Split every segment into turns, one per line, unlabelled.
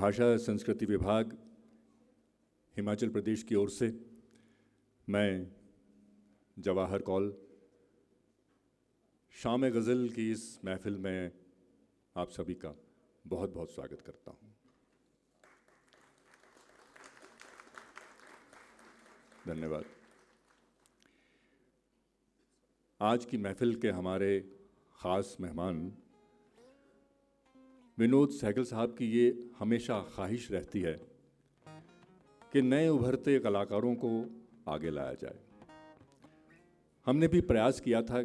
भाषा संस्कृति विभाग हिमाचल प्रदेश की ओर से मैं जवाहर कौल शाम गज़ल की इस महफ़िल में आप सभी का बहुत बहुत स्वागत करता हूँ। धन्यवाद। आज की महफ़िल के हमारे ख़ास मेहमान विनोद सहगल साहब की ये हमेशा ख्वाहिश रहती है कि नए उभरते कलाकारों को आगे लाया जाए। हमने भी प्रयास किया था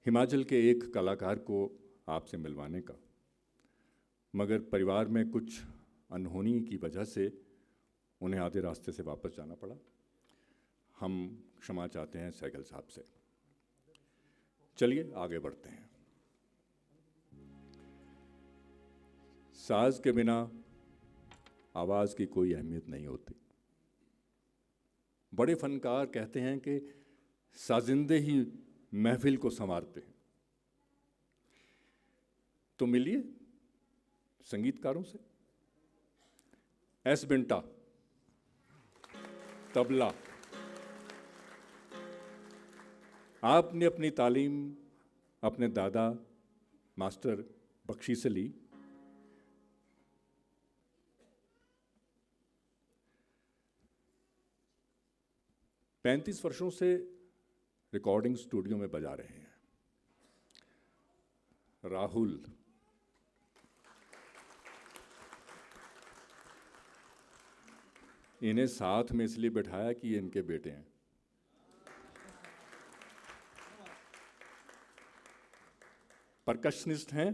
हिमाचल के एक कलाकार को आपसे मिलवाने का, मगर परिवार में कुछ अनहोनी की वजह से उन्हें आधे रास्ते से वापस जाना पड़ा। हम क्षमा चाहते हैं सहगल साहब से। चलिए आगे बढ़ते हैं। साज के बिना आवाज़ की कोई अहमियत नहीं होती। बड़े फनकार कहते हैं कि साजिंदे ही महफिल को संवारते हैं। तो मिलिए संगीतकारों से। S Binta tabla. आपने अपनी तालीम अपने दादा मास्टर बख्शी से ली। पैंतीस वर्षों से रिकॉर्डिंग स्टूडियो में बजा रहे हैं। राहुल, इन्हें साथ में इसलिए बैठाया कि ये इनके बेटे हैं। परकशनिस्ट हैं।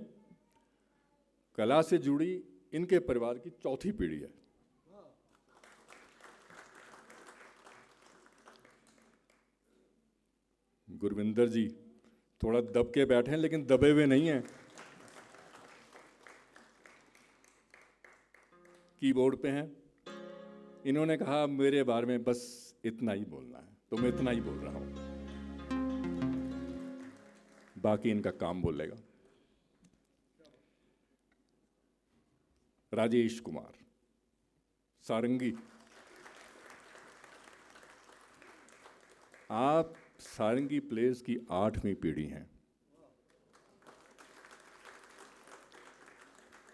कला से जुड़ी इनके परिवार की चौथी पीढ़ी है। गुरविंदर जी थोड़ा दब के बैठे हैं, लेकिन दबे हुए नहीं हैं। कीबोर्ड पे हैं। इन्होंने कहा मेरे बारे में बस इतना ही बोलना है, तो मैं इतना ही बोल रहा हूं, बाकी इनका काम बोलेगा। राजेश कुमार सारंगी। आप सारंगी प्लेयर्स की 8वीं पीढ़ी हैं।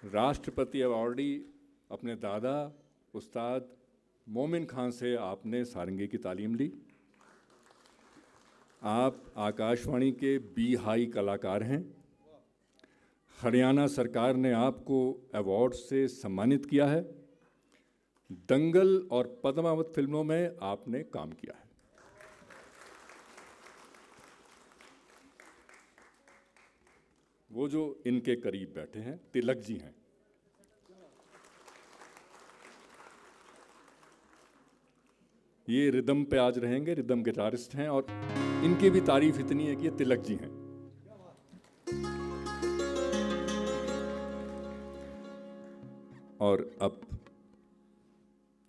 राष्ट्रपति अवार्डी अपने दादा उस्ताद मोमिन खान से आपने सारंगी की तालीम ली। आप आकाशवाणी के बी हाई कलाकार हैं। हरियाणा सरकार ने आपको अवार्ड से सम्मानित किया है। दंगल और पद्मावत फिल्मों में आपने काम किया है। वो जो इनके करीब बैठे हैं तिलक जी हैं। ये रिदम पे आज रहेंगे, रिदम गिटारिस्ट हैं और इनकी भी तारीफ इतनी है कि ये तिलक जी हैं। और अब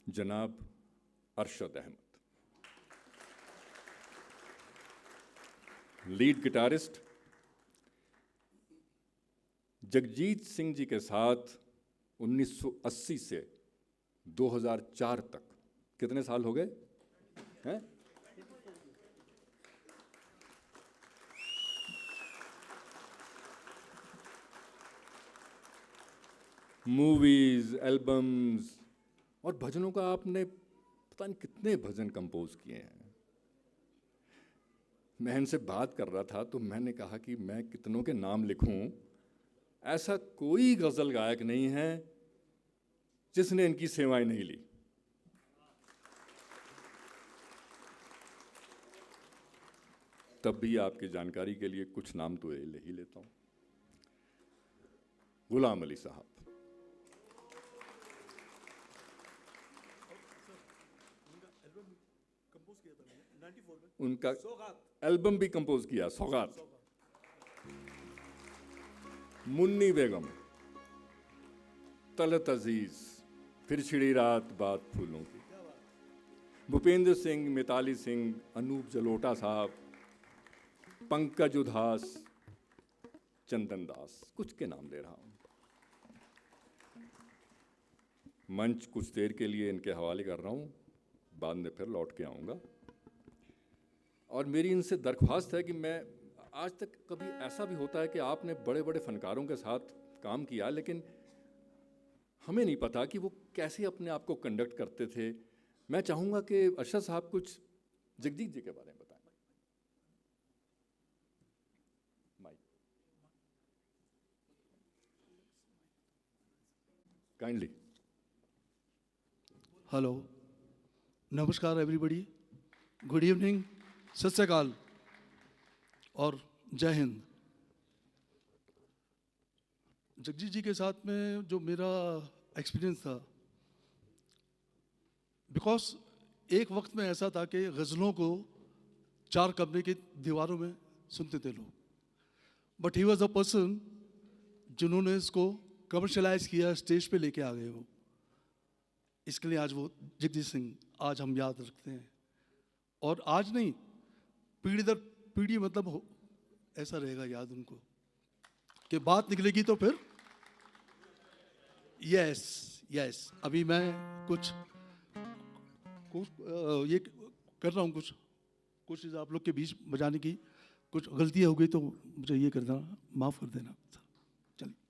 जनाब अरशद अहमद, लीड गिटारिस्ट। जगजीत सिंह जी के साथ 1980 से 2004 तक कितने साल हो गए हैं? मूवीज, एल्बम्स और भजनों का आपने पता नहीं कितने भजन कंपोज किए हैं। मैं इनसे बात कर रहा था तो मैंने कहा कि मैं कितनों के नाम लिखूं। ऐसा कोई गजल गायक नहीं है जिसने इनकी सेवाएं नहीं ली। तब भी आपकी जानकारी के लिए कुछ नाम तो ले ही लेता हूं। गुलाम अली साहब, उनका एल्बम भी कंपोज किया, सौगात। मुन्नी बेगम, तलत अजीज, फिर छिड़ी रात बात फूलों की, भूपेंद्र सिंह, मिताली सिंह, अनूप जलोटा साहब, पंकज उधास, चंदन दास, कुछ के नाम ले रहा हूं। मंच कुछ देर के लिए इनके हवाले कर रहा हूँ, बाद में फिर लौट के आऊँगा। और मेरी इनसे दरख्वास्त है कि मैं आज तक कभी ऐसा भी होता है कि आपने बड़े बड़े फनकारों के साथ काम किया, लेकिन हमें नहीं पता कि वो कैसे अपने आप को कंडक्ट करते थे। मैं चाहूँगा कि अरशद साहब कुछ जगजीत जी के बारे में बताएं। Mike kindly.
हेलो, नमस्कार एवरीबॉडी, गुड इवनिंग, सत श्री अकाल और जय हिंद। जगजीत जी के साथ में जो मेरा एक्सपीरियंस था, बिकॉज एक वक्त में ऐसा था कि गज़लों को 4 कमरे की दीवारों में सुनते थे लोग, but he was a person जिन्होंने इसको कमर्शलाइज किया, स्टेज पे लेके आ गए वो। इसके लिए आज वो जगजीत सिंह आज हम याद रखते हैं, और आज नहीं, पीढ़ी दर पीढ़ी मतलब ऐसा रहेगा याद उनको कि बात निकलेगी तो फिर यस यस। अभी मैं कुछ ये कर रहा हूँ, कुछ कोशिश आप लोग के बीच बजाने की, कुछ गलतियाँ हो गई तो मुझे ये करना, माफ़ कर देना। चलिए।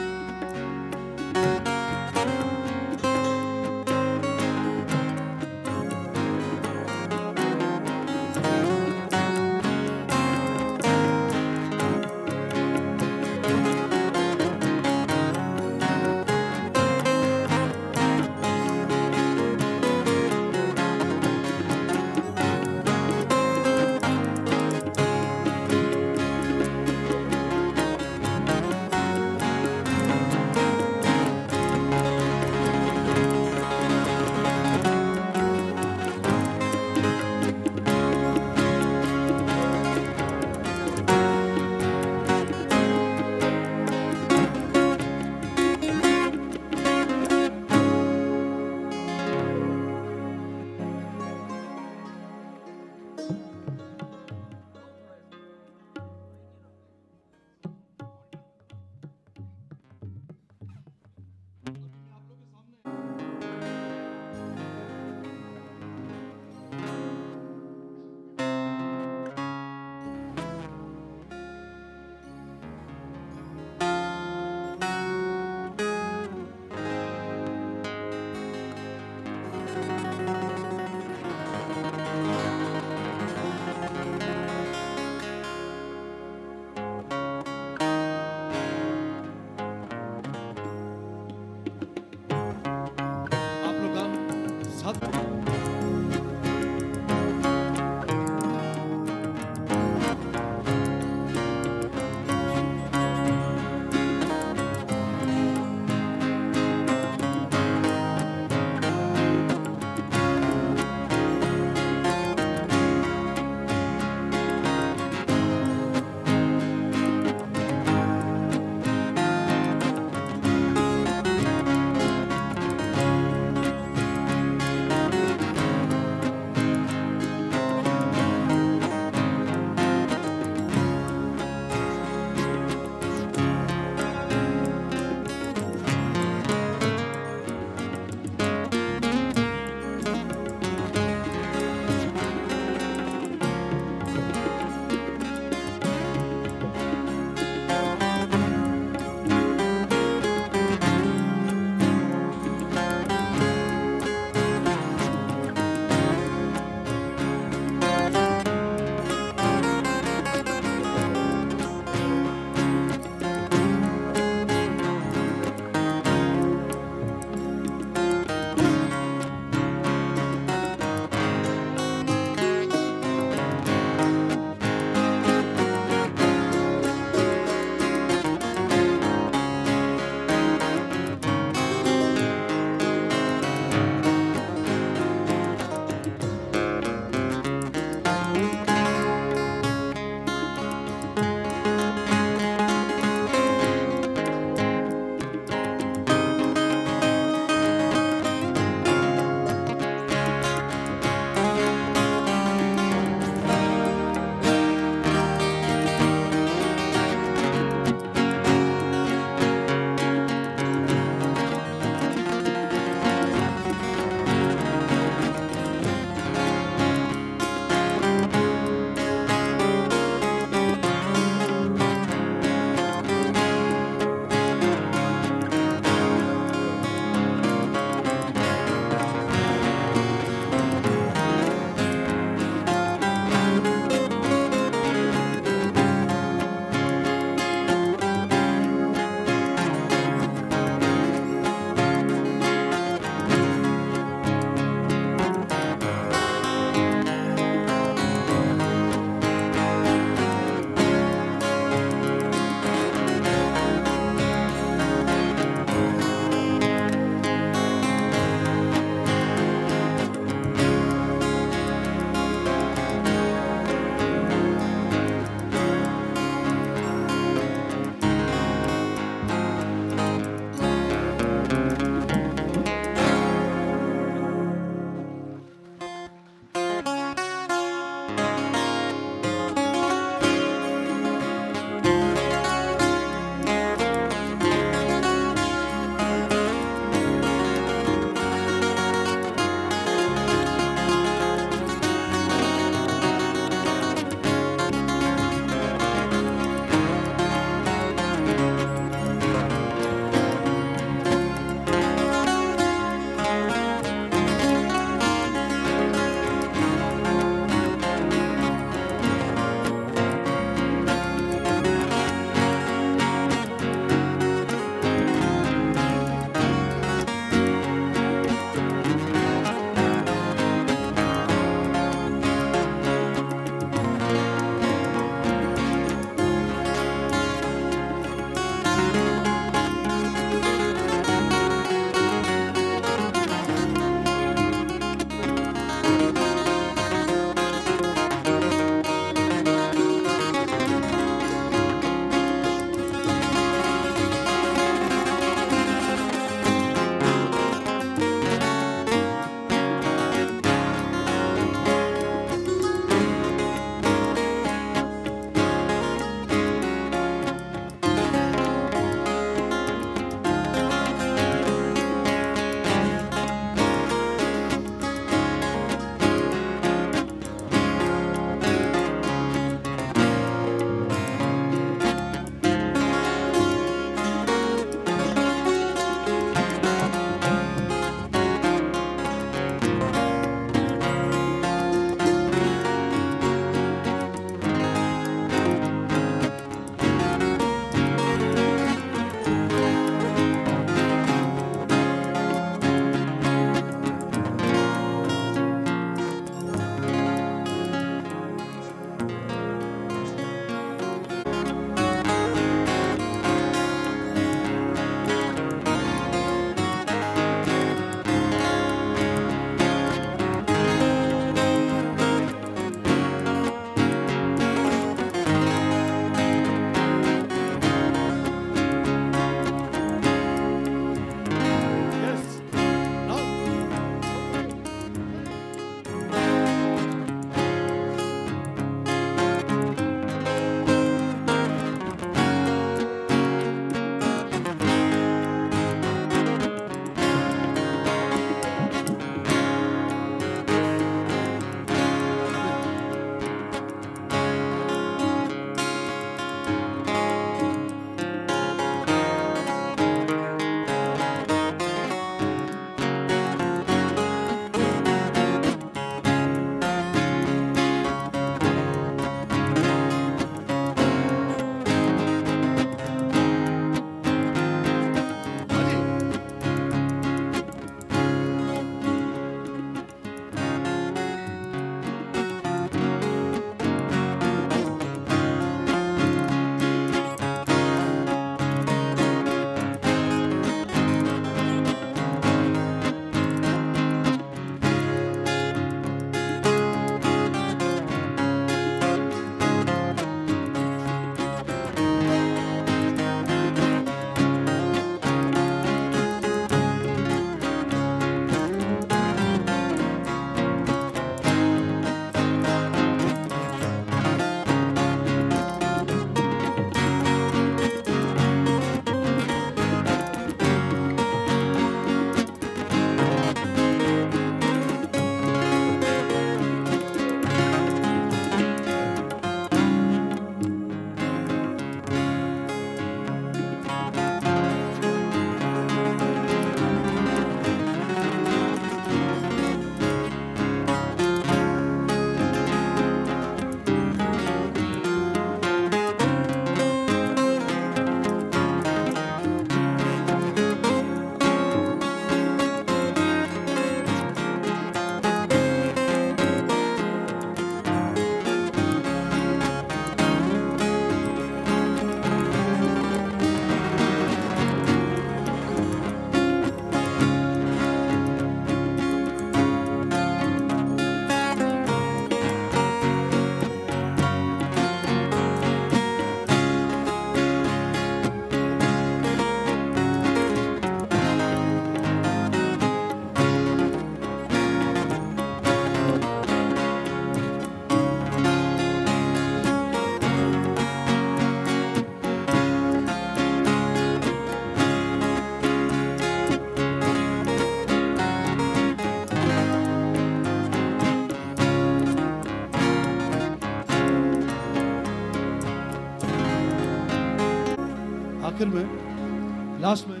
आखिर में लास्ट में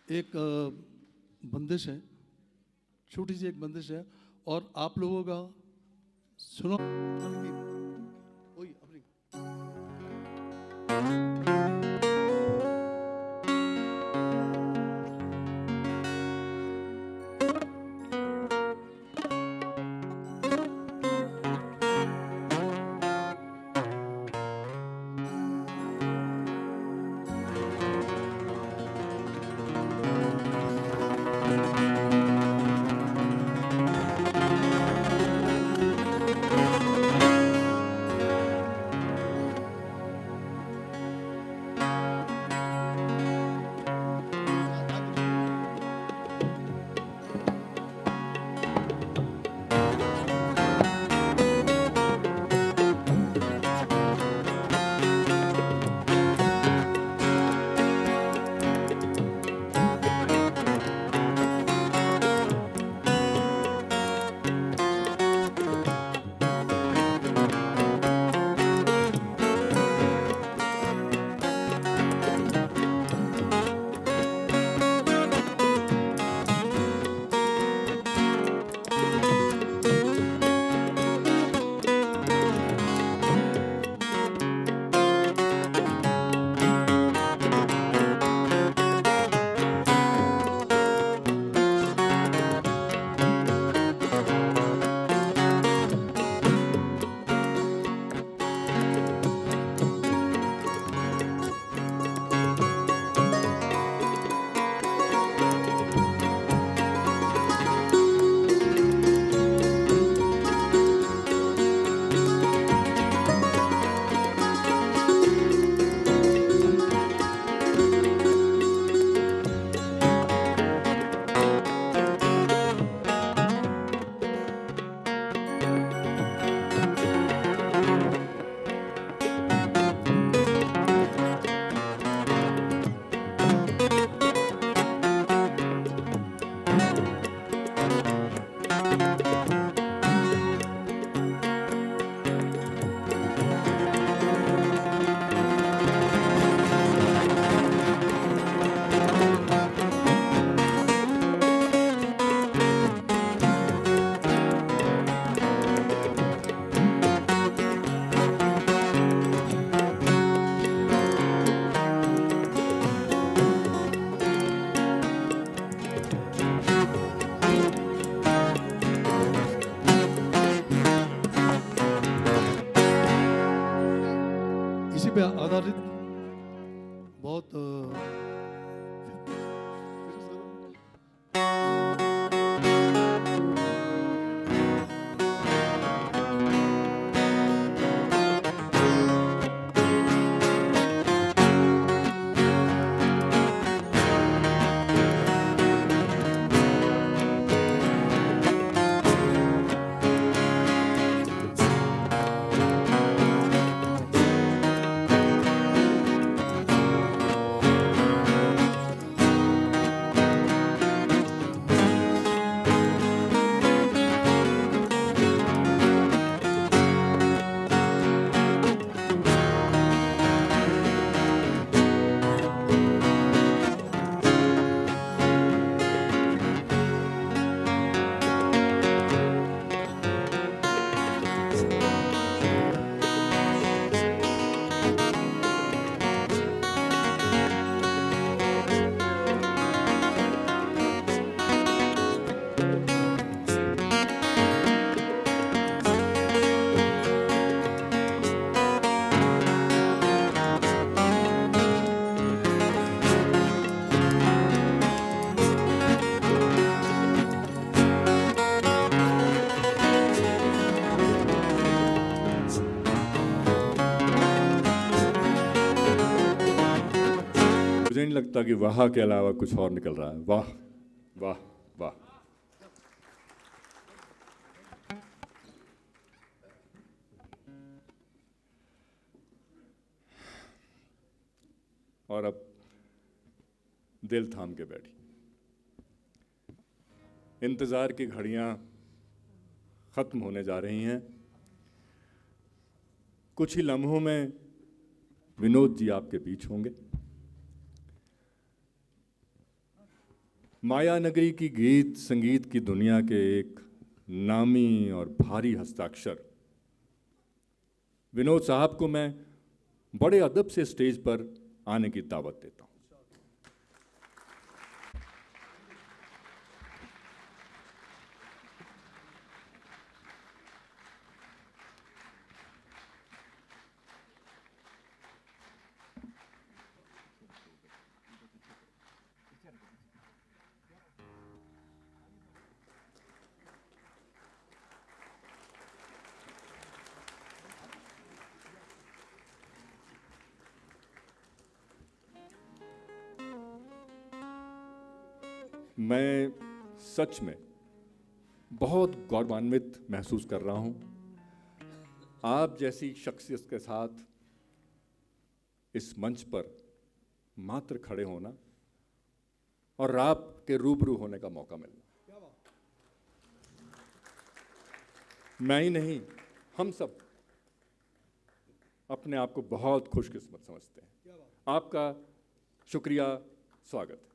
एक बंदिश है, छोटी सी एक बंदिश है, और आप लोगों का सुनो। इसी पे आधारित बहुत
मुझे नहीं लगता कि वाह के अलावा कुछ और निकल रहा है। वाह वाह वाह। और अब दिल थाम के बैठी, इंतज़ार की घड़ियां ख़त्म होने जा रही हैं। कुछ ही लम्हों में विनोद जी आपके बीच होंगे। माया नगरी की गीत संगीत की दुनिया के एक नामी और भारी हस्ताक्षर विनोद साहब को मैं बड़े अदब से स्टेज पर आने की दावत देता हूं। मैं सच में बहुत गौरवान्वित महसूस कर रहा हूं आप जैसी शख्सियत के साथ इस मंच पर मात्र खड़े होना और आपके रूबरू होने का मौका मिलना। मैं ही नहीं, हम सब अपने आप को बहुत खुशकिस्मत समझते हैं। आपका शुक्रिया, स्वागत है।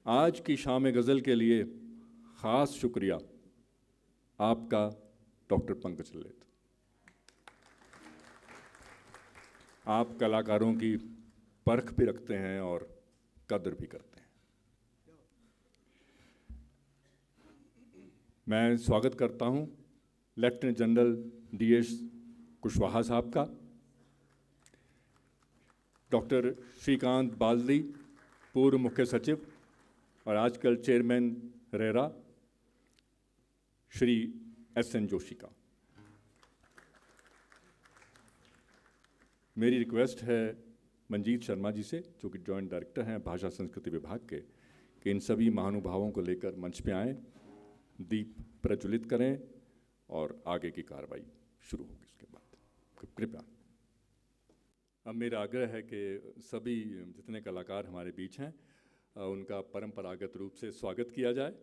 आज की शाम गज़ल के लिए ख़ास शुक्रिया आपका डॉक्टर पंकज ललित। आप कलाकारों की परख भी रखते हैं और कदर भी करते हैं। मैं स्वागत करता हूं लेफ्टिनेंट जनरल DS कुशवाहा साहब का, डॉक्टर श्रीकांत बाल्दी, पूर्व मुख्य सचिव और आजकल chairman RERA, Shri SN Joshi का। मेरी रिक्वेस्ट है मंजीत शर्मा जी से, जो कि जॉइंट डायरेक्टर हैं भाषा संस्कृति विभाग के, कि इन सभी महानुभावों को लेकर मंच पे आएँ, दीप प्रज्वलित करें और आगे की कार्रवाई शुरू होगी उसके बाद। कृपया। अब मेरा आग्रह है कि सभी जितने कलाकार हमारे बीच हैं उनका परंपरागत रूप से स्वागत किया जाए।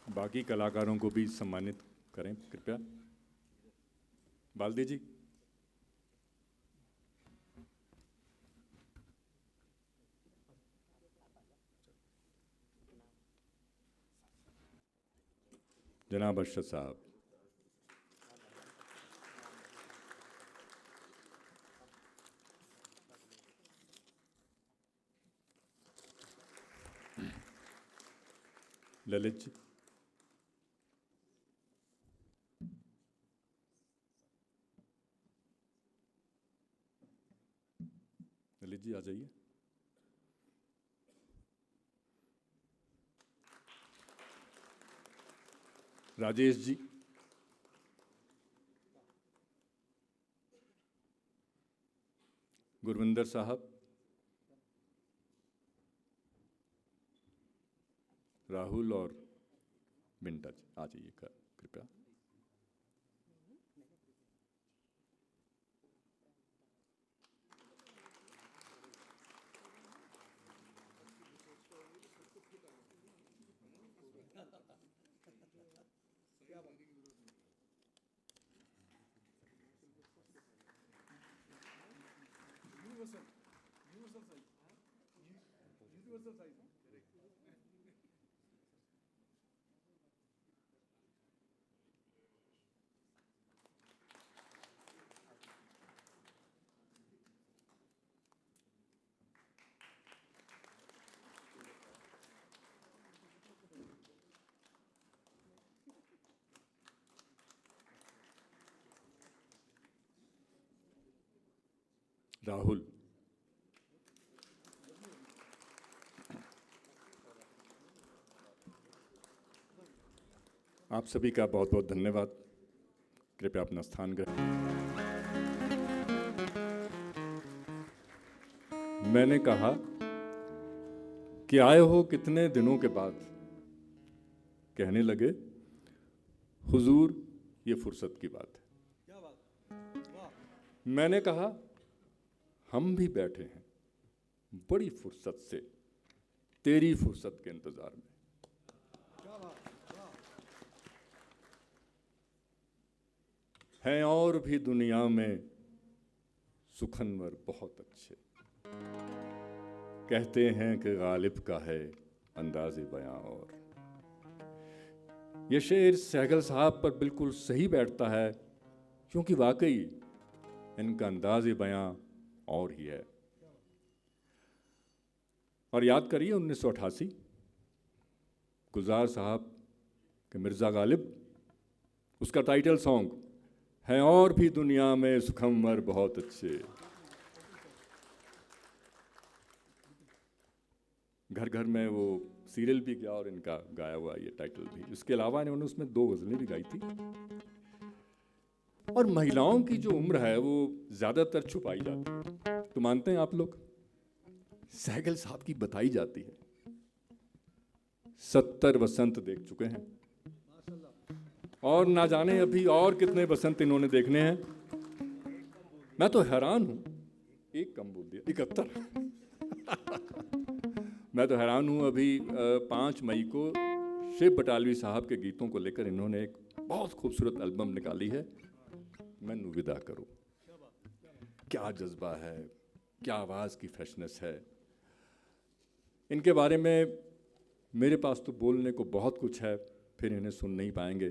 बाकी कलाकारों को भी सम्मानित करें कृपया। बाल्दी जी। जनाब अरशद साहब। ललित जी। ललित जी आ जाइए। राजेश जी। गुरविंदर साहब। राहुल और बिंटा जी आ जाइए कृपया। राहुल। आप सभी का बहुत बहुत धन्यवाद। कृपया अपना स्थान ग्रहण। मैंने कहा कि आए हो कितने दिनों के बाद। कहने लगे हुजूर ये फुर्सत की बात है। मैंने कहा हम भी बैठे हैं बड़ी फुर्सत से तेरी फुर्सत के इंतजार में। हैं और भी दुनिया में सुखनवर बहुत अच्छे, कहते हैं कि गालिब का है अंदाज़े बयां। और ये शेर सहगल साहब पर बिल्कुल सही बैठता है, क्योंकि वाकई इनका अंदाज़े बयां और ही है। और याद करिए 1988 गुलजार साहब के मिर्ज़ा गालिब, उसका टाइटल सॉन्ग हैं और भी दुनिया में सुखमवर बहुत अच्छे। घर घर में वो सीरियल भी गया और इनका गाया हुआ ये टाइटल भी। इसके अलावा इन्होंने उसमें 2 गज़लें भी गाई थी। और महिलाओं की जो उम्र है वो ज़्यादातर छुपाई जाती है, तो मानते हैं आप लोग? सहगल साहब की बताई जाती है 70 वसंत देख चुके हैं, और ना जाने अभी और कितने बसंत इन्होंने देखने हैं। मैं तो हैरान हूं, एक कम बोल दिया, 71। मैं तो हैरान हूं, अभी 5 मई को शिव बटालवी साहब के गीतों को लेकर इन्होंने एक बहुत खूबसूरत एल्बम निकाली है, मैनू विदा करो। क्या जज्बा है, क्या आवाज़ की फ्रेशनेस है। इनके बारे में मेरे पास तो बोलने को बहुत कुछ है, फिर इन्हें सुन नहीं पाएंगे।